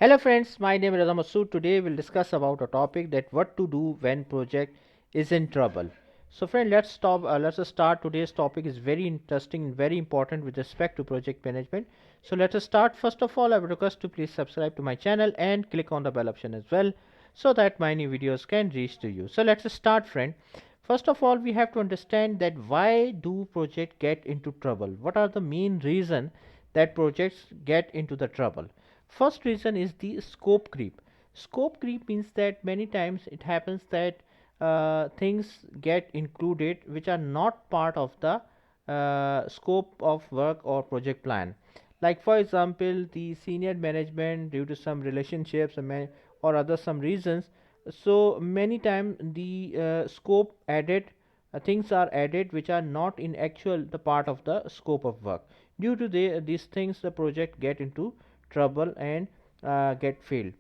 Hello friends, my name is Reza Masood. Today we'll discuss about a topic that what to do when project is in trouble. So friend, let's us start. Today's topic is very interesting and very important with respect to project management. So let us start. First of all, I would request to please subscribe to my channel and click on the bell option as well so that my new videos can reach to you. So let's start friend. First of all, we have to understand that why do project get into trouble? What are the main reason that projects get into the trouble? First reason is the scope creep. Scope creep means that many times it happens that things get included which are not part of the scope of work or project plan. Like for example, the senior management due to some relationships or other some reasons, so many times the scope added things are added which are not in actual the part of the scope of work. Due to these things, the project get into trouble and get failed.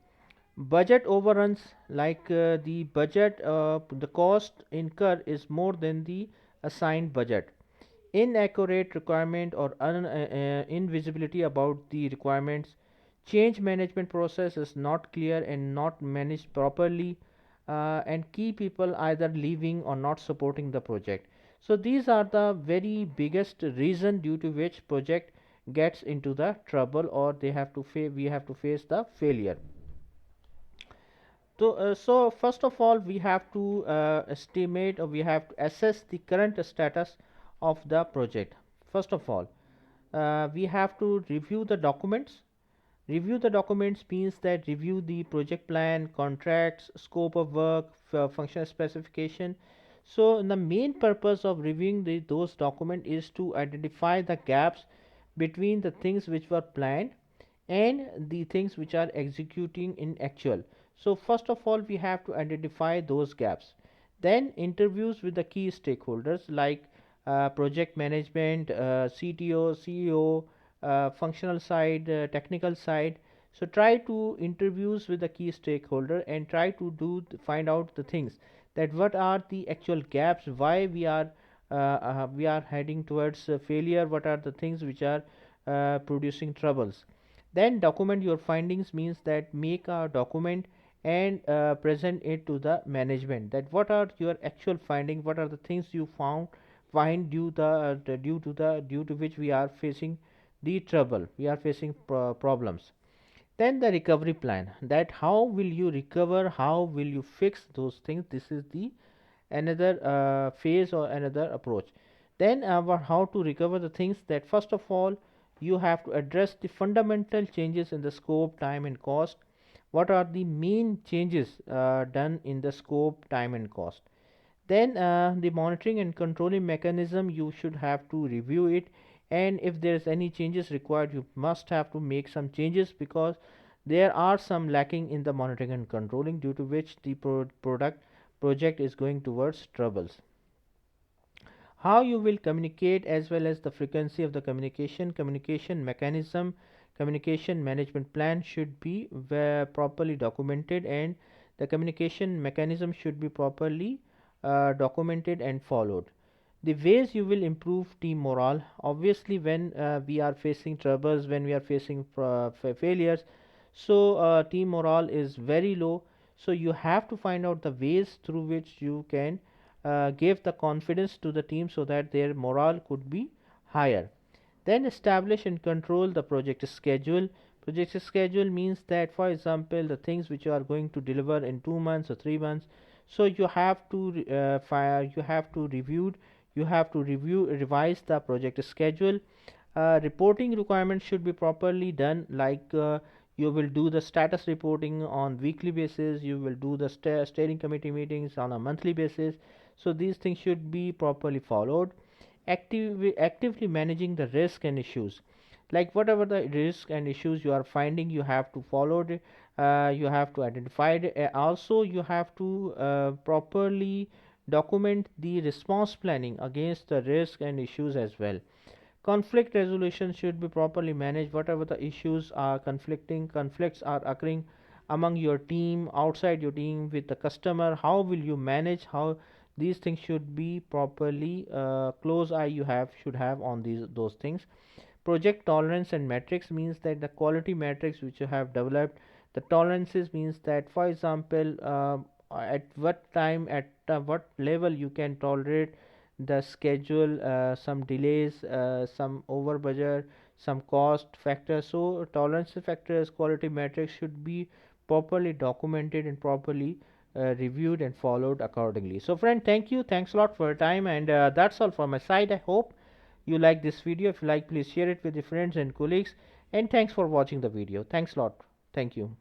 Budget overruns, like the budget, the cost incur is more than the assigned budget. Inaccurate requirement or invisibility about the requirements. Change management process is not clear and not managed properly, and key people either leaving or not supporting the project. So these are the very biggest reason due to which project gets into the trouble, or they have to we have to face the failure. So first of all, we have to estimate, or we have to assess the current status of the project. First of all, we have to review the documents. Review the documents means that review the project plan, contracts, scope of work, functional specification. So the main purpose of reviewing those documents is to identify the gaps between the things which were planned and the things which are executing in actual. So first of all, we have to identify those gaps. Then interviews with the key stakeholders like project management, CTO, CEO, functional side, technical side. So try to interviews with the key stakeholder and try to find out the things that what are the actual gaps, why we are heading towards failure, what are the things which are producing troubles. Then document your findings means that make a document and present it to the management, that what are your actual findings, what are the things you find due to which we are facing the trouble, we are facing problems. Then the recovery plan, that how will you recover, how will you fix those things. This is the another phase or another approach. Then how to recover the things, that first of all you have to address the fundamental changes in the scope, time and cost. What are the main changes done in the scope, time and cost. Then the monitoring and controlling mechanism, you should have to review it, and if there is any changes required, you must have to make some changes, because there are some lacking in the monitoring and controlling, due to which the project is going towards troubles. How you will communicate as well as the frequency of the communication mechanism, communication management plan should be properly documented, and the communication mechanism should be properly documented and followed. The ways you will improve team morale, obviously when we are facing troubles, when we are facing failures, so team morale is very low. So you have to find out the ways through which you can give the confidence to the team so that their morale could be higher. Then establish and control the project schedule. Project schedule means that, for example, the things which you are going to deliver in 2 months or 3 months, so you have to you have to revise the project schedule. Reporting requirements should be properly done, like you will do the status reporting on weekly basis, you will do the steering committee meetings on a monthly basis. So these things should be properly followed. Actively managing the risk and issues, like whatever the risk and issues you are finding, you have to follow it. You have to identify it. Also you have to properly document the response planning against the risk and issues as well. Conflict resolution should be properly managed. Whatever the issues are conflicts are occurring among your team, outside your team, with the customer, how will you manage, how these things should be properly close eye you have should have on those things. Project tolerance and metrics means that the quality metrics which you have developed, The tolerances means that, for example, at what time, at what level you can tolerate the schedule, some delays, some over budget, some cost factors. So tolerance factors, quality metrics should be properly documented and properly reviewed and followed accordingly. So friend, thank you, thanks a lot for your time, and that's all from my side. I hope you like this video. If you like, please share it with your friends and colleagues, and thanks for watching the video. Thanks a lot. Thank you.